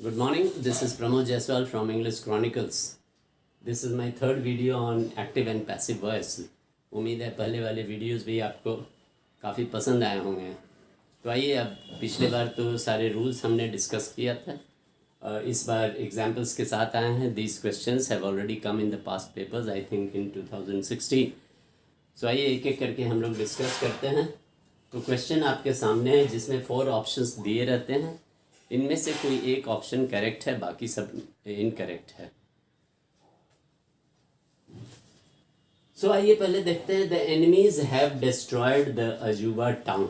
Good morning. This is Pramod Jaiswal from English Chronicles. This is my third video on active and passive voice. उम्मीद है पहले वाले videos भी आपको काफ़ी पसंद आए होंगे। तो आइए, अब पिछले बार तो सारे रूल्स हमने डिस्कस किया था, इस बार एग्जाम्पल्स के साथ आए हैं। These questions have already come in the past papers, I think in 2016। सो आइए एक एक करके हम लोग डिस्कस करते हैं। तो क्वेश्चन आपके सामने है जिसमें 4 ऑप्शंस दिए रहते हैं। इनमें से कोई एक ऑप्शन करेक्ट है, बाकी सब इनकरेक्ट है। सो आइए पहले देखते हैं। The enemies have destroyed the अजूबा टाउन।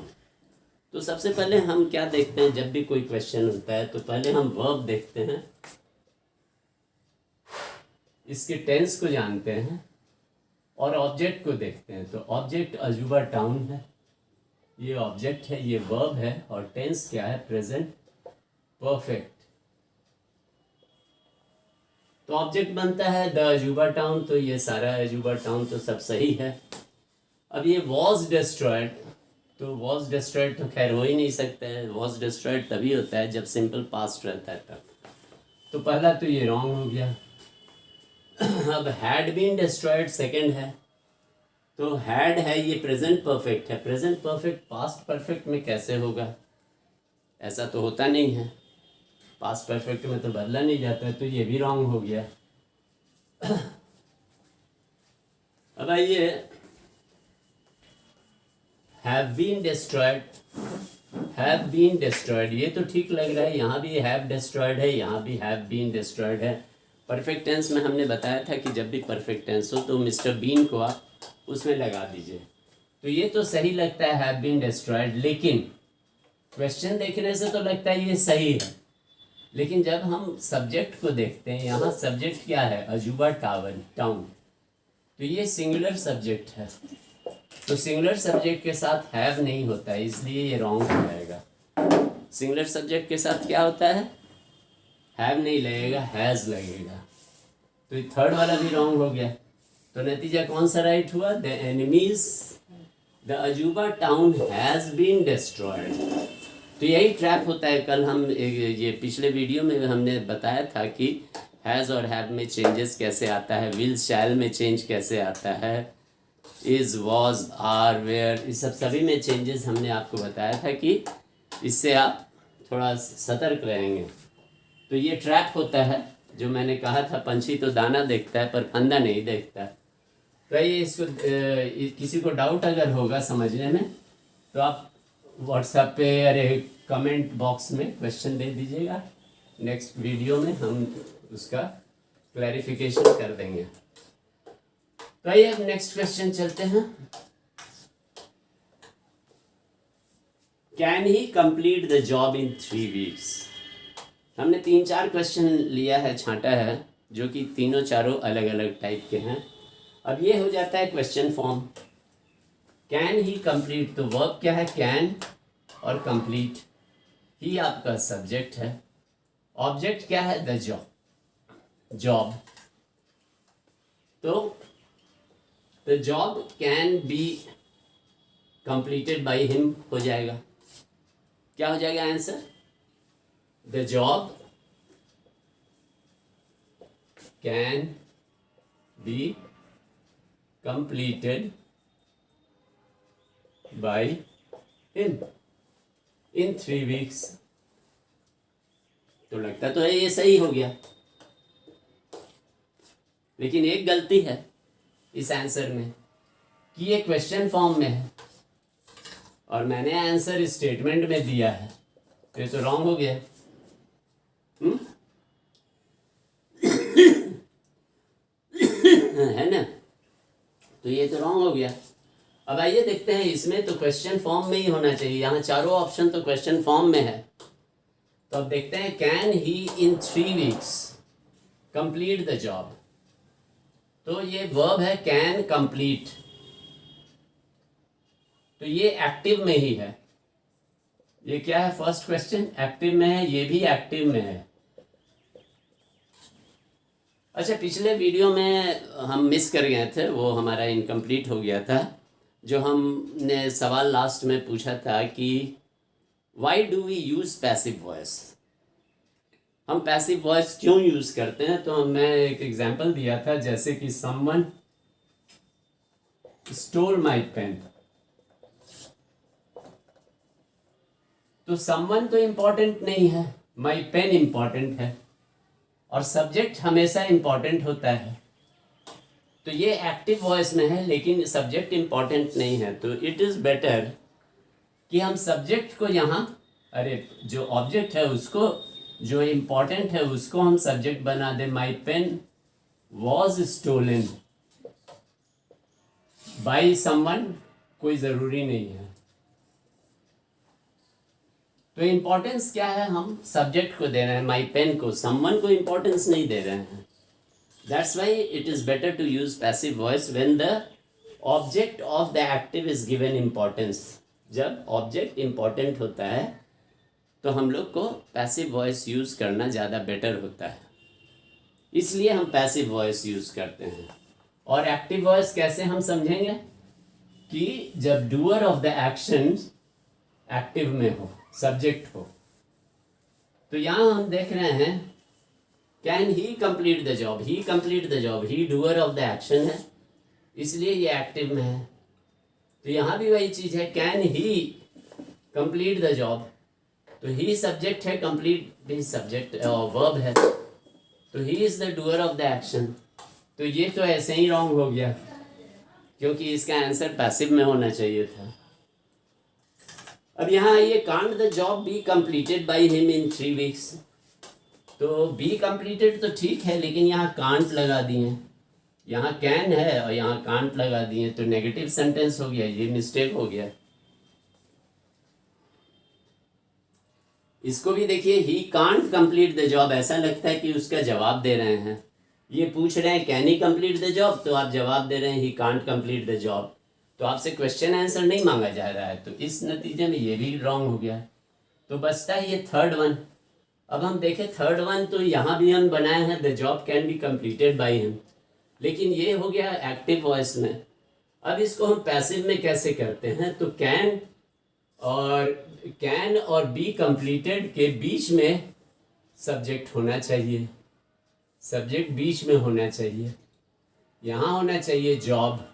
तो सबसे पहले हम क्या देखते हैं, जब भी कोई क्वेश्चन होता है तो पहले हम वर्ब देखते हैं, इसके टेंस को जानते हैं और ऑब्जेक्ट को देखते हैं। तो ऑब्जेक्ट अजूबा टाउन है, ये ऑब्जेक्ट है, ये वर्ब है, और टेंस क्या है? Present perfect. तो ऑब्जेक्ट बनता है द अजूबा टाउन, तो ये सारा अजूबा टाउन तो सब सही है। अब ये वॉज डिस्ट्रॉयड, तो वॉज डिस्ट्रॉयड तो खैर हो ही नहीं सकता है। वॉज डिस्ट्रॉयड तभी होता है जब सिंपल पास्ट रहता है तब। तो पहला तो ये रॉन्ग हो गया। अब हैड बीन डिस्ट्रॉयड सेकंड है, तो हैड है, ये प्रेजेंट परफेक्ट है। प्रेजेंट परफेक्ट पास्ट परफेक्ट में कैसे होगा? ऐसा तो होता नहीं है, पास्ट परफेक्ट में तो बदला नहीं जाता है, तो ये भी रॉन्ग हो गया। अब आइए, have been destroyed, have been destroyed, ये तो ठीक लग रहा है। यहाँ भी हैव डिस्ट्रॉयड है, यहाँ भी हैव बीन डिस्ट्रॉयड है। परफेक्ट टेंस में हमने बताया था कि जब भी परफेक्ट टेंस हो तो मिस्टर बीन को आप उसमें लगा दीजिए। तो ये तो सही लगता है, हैव बीन डिस्ट्रॉयड, लेकिन क्वेश्चन देखने से तो लगता है ये सही है। लेकिन जब हम सब्जेक्ट को देखते हैं, यहाँ सब्जेक्ट क्या है? अजूबा टाउन। तो ये सिंगुलर सब्जेक्ट है, तो सिंगुलर सब्जेक्ट के साथ हैव नहीं होता है, इसलिए ये रॉन्ग हो जाएगा। सिंगुलर सब्जेक्ट के साथ क्या होता है? हैव नहीं लगेगा, हैज़ लगेगा। तो ये थर्ड वाला भी रॉन्ग हो गया। तो नतीजा कौन सा राइट हुआ? द एनिमीज, द अजूबा टाउन हैज़ बीन डिस्ट्रॉयड। तो यही ट्रैप होता है। कल हम ये पिछले वीडियो में हमने बताया था कि हैज़ और हैव में चेंजेस कैसे आता है, विल शैल में चेंज कैसे आता है, इज़ वॉज आर वेयर, इस सब सभी में चेंजेस हमने आपको बताया था कि इससे आप थोड़ा सतर्क रहेंगे। तो ये ट्रैप होता है जो मैंने कहा था, पंछी तो दाना देखता है पर फंदा नहीं देखता। तो ये इसको किसी को डाउट अगर होगा समझने में तो आप व्हाट्सएप पे अरे कमेंट बॉक्स में क्वेश्चन दे दीजिएगा। नेक्स्ट वीडियो में हम उसका क्लैरिफिकेशन कर देंगे। तो आइए अब नेक्स्ट क्वेश्चन चलते हैं। Can he complete the job in 3 weeks? हमने 3-4 क्वेश्चन लिया है, छांटा है, जो कि तीनों चारों अलग अलग टाइप के हैं। अब ये हो जाता है question form. Can he complete, तो वर्ब क्या है? कैन, और कंप्लीट ही आपका सब्जेक्ट है। ऑब्जेक्ट क्या है? The job. तो the job can be completed by him हो जाएगा। क्या हो जाएगा answer? The job can be completed by him in 3 weeks. तो लगता तो है ये सही हो गया, लेकिन एक गलती है इस आंसर में कि ये क्वेश्चन फॉर्म में है और मैंने आंसर स्टेटमेंट में दिया है, तो ये तो रॉन्ग हो गया। है ना? तो ये तो रॉन्ग हो गया। अब आइए देखते हैं, इसमें तो क्वेश्चन फॉर्म में ही होना चाहिए। यहाँ चारों ऑप्शन तो क्वेश्चन फॉर्म में है। तो अब देखते हैं, can he in 3 weeks complete the job. तो ये वर्ब है कैन कंप्लीट, तो ये एक्टिव में ही है। ये क्या है? फर्स्ट क्वेश्चन एक्टिव में है, ये भी एक्टिव में है। अच्छा, पिछले वीडियो में हम मिस कर गए थे, वो हमारा इनकम्प्लीट हो गया था। जो हमने सवाल लास्ट में पूछा था कि why do we use passive voice. हम पैसिव वॉइस क्यों यूज करते हैं, तो मैं एक एग्जांपल दिया था, जैसे कि समवन स्टोल माय पेन। तो समवन तो इंपॉर्टेंट नहीं है, माय पेन इंपॉर्टेंट है, और सब्जेक्ट हमेशा इंपॉर्टेंट होता है। तो ये एक्टिव वॉइस में है, लेकिन सब्जेक्ट इंपॉर्टेंट नहीं है। तो इट इज़ बेटर कि हम सब्जेक्ट को यहाँ, अरे जो ऑब्जेक्ट है उसको, जो इम्पोर्टेंट है उसको हम सब्जेक्ट बना दें। My pen was stolen by someone, कोई ज़रूरी नहीं है। तो इम्पोर्टेंस क्या है, हम सब्जेक्ट को दे रहे हैं, माई पेन को, समवन को इम्पोर्टेंस नहीं दे रहे हैं। That's why it is better to use passive voice when the object of the active is given importance. जब ऑब्जेक्ट इम्पोर्टेंट होता है तो हम लोग को पैसिव वॉइस यूज़ करना ज़्यादा बेटर होता है, इसलिए हम पैसिव वॉइस यूज़ करते हैं। और एक्टिव वॉइस कैसे हम समझेंगे, कि जब doer of the action active में हो, सब्जेक्ट हो। तो यहाँ हम देख रहे हैं can he complete the job, he complete the job, he doer of the action है, इसलिए ये एक्टिव में है। तो यहाँ भी वही चीज़ है, can he complete the job, तो ही सब्जेक्ट है, कंप्लीट भी सब्जेक्ट वर्ब है, तो he is the doer of the action. तो ये तो ऐसे ही रॉन्ग हो गया, क्योंकि इसका आंसर पैसिव में होना चाहिए था। अब यहाँ ये can't the job be completed by him in 3 weeks. तो बी कंप्लीटेड तो ठीक है, लेकिन यहाँ कांट लगा दिए, यहाँ कैन है और यहाँ कांट लगा दिए, तो नेगेटिव सेंटेंस हो गया, ये मिस्टेक हो गया। इसको भी देखिए, he can't complete the job, ऐसा लगता है कि उसका जवाब दे रहे हैं। ये पूछ रहे हैं can he complete the job, तो आप जवाब दे रहे हैं he can't complete the job, तो आपसे क्वेश्चन आंसर नहीं मांगा जा रहा है। तो इस नतीजे में ये भी रॉन्ग हो गया। तो बचता है ये थर्ड वन। अब हम देखें थर्ड वन, तो यहाँ भी हम बनाए हैं the job can be completed by him, लेकिन ये हो गया एक्टिव वॉइस में। अब इसको हम पैसिव में कैसे करते हैं, तो कैन और बी कंप्लीटेड के बीच में सब्जेक्ट होना चाहिए, सब्जेक्ट बीच में होना चाहिए, यहाँ होना चाहिए जॉब,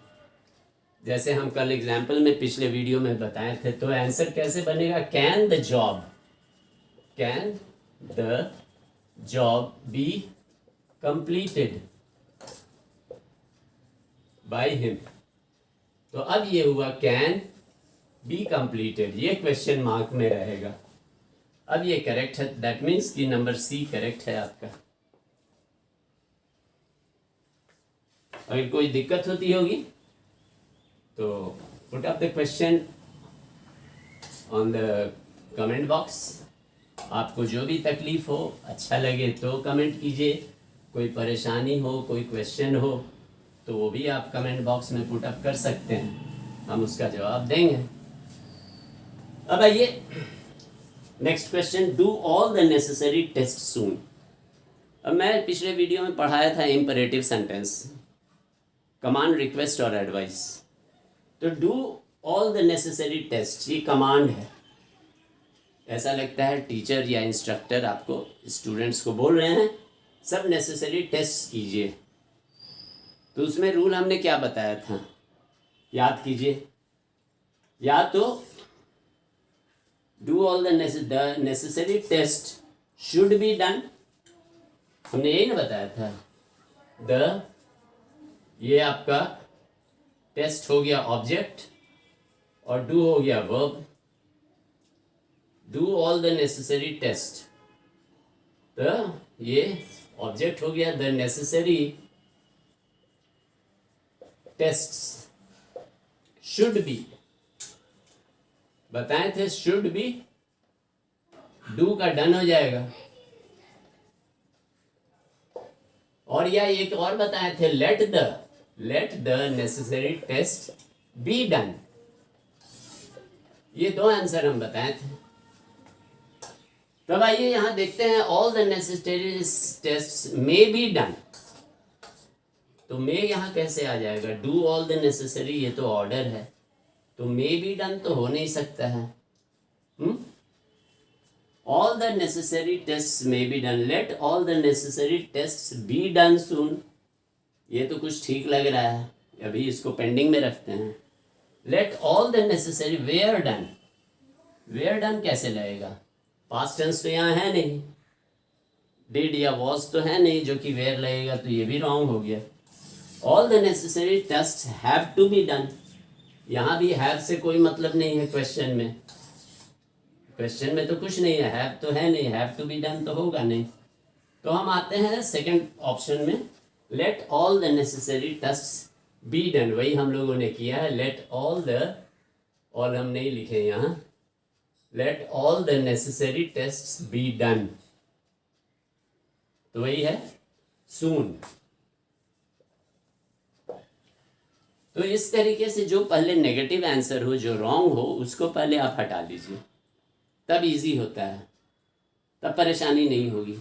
जैसे हम कल एग्जाम्पल में पिछले वीडियो में बताए थे। तो आंसर कैसे बनेगा, can the job B completed by him. तो अब ये हुआ कैन बी कंप्लीटेड, ये क्वेश्चन मार्क में रहेगा। अब ये करेक्ट है, दैट मीन्स कि नंबर सी करेक्ट है आपका। अगर कोई दिक्कत होती होगी तो put up the question on the comment box. आपको जो भी तकलीफ हो, अच्छा लगे तो कमेंट कीजिए, कोई परेशानी हो, कोई क्वेश्चन हो, तो वो भी आप कमेंट बॉक्स में पुट अप कर सकते हैं, हम उसका जवाब देंगे। अब आइए next question, do all the necessary test soon. अब मैं पिछले वीडियो में पढ़ाया था इम्परेटिव सेंटेंस, कमांड, रिक्वेस्ट और एडवाइस। तो do all the necessary test, ये कमांड है। ऐसा लगता है टीचर या इंस्ट्रक्टर आपको, स्टूडेंट्स को बोल रहे हैं सब नेसेसरी टेस्ट कीजिए। तो उसमें रूल हमने क्या बताया था, याद कीजिए। या तो do all the necessary test should be done, हमने यही ना बताया था। ये आपका टेस्ट हो गया ऑब्जेक्ट और डू हो गया verb. Do all the necessary test, तो ये ऑब्जेक्ट हो गया, the necessary tests should be, बताए थे शुड बी, डू का डन हो जाएगा। और या एक और बताए थे, let the necessary test be done. ये दो आंसर हम बताए थे। तब आइए यहां देखते हैं, all the necessary test may be done. तो मे यहां कैसे आ जाएगा, डू ऑल द नेसेसरी, ये तो ऑर्डर है, तो मे बी डन तो हो नहीं सकता है। All the necessary test may be done, let all the necessary test be done soon. ये तो कुछ ठीक लग रहा है, अभी इसको पेंडिंग में रखते हैं। Let all the necessary were done, were done कैसे लगेगा, पास्ट टेंस तो यहाँ है नहीं, डिड या वॉज तो है नहीं जो कि वेयर लगेगा, तो ये भी रॉन्ग हो गया। All the necessary test have to be done, यहाँ भी हैव से कोई मतलब नहीं है क्वेश्चन में, क्वेश्चन में तो कुछ नहीं है, हैव तो है नहीं, हैव टू बी डन तो होगा नहीं। तो हम आते हैं सेकंड ऑप्शन में, let all the necessary test be done, वही हम लोगों ने किया है। लेट ऑल द, ऑल हम नहीं लिखे यहाँ, let all the necessary test be done, तो वही है सून। तो इस तरीके से जो पहले नेगेटिव आंसर हो, जो रॉन्ग हो, उसको पहले आप हटा दीजिए, तब इजी होता है, तब परेशानी नहीं होगी।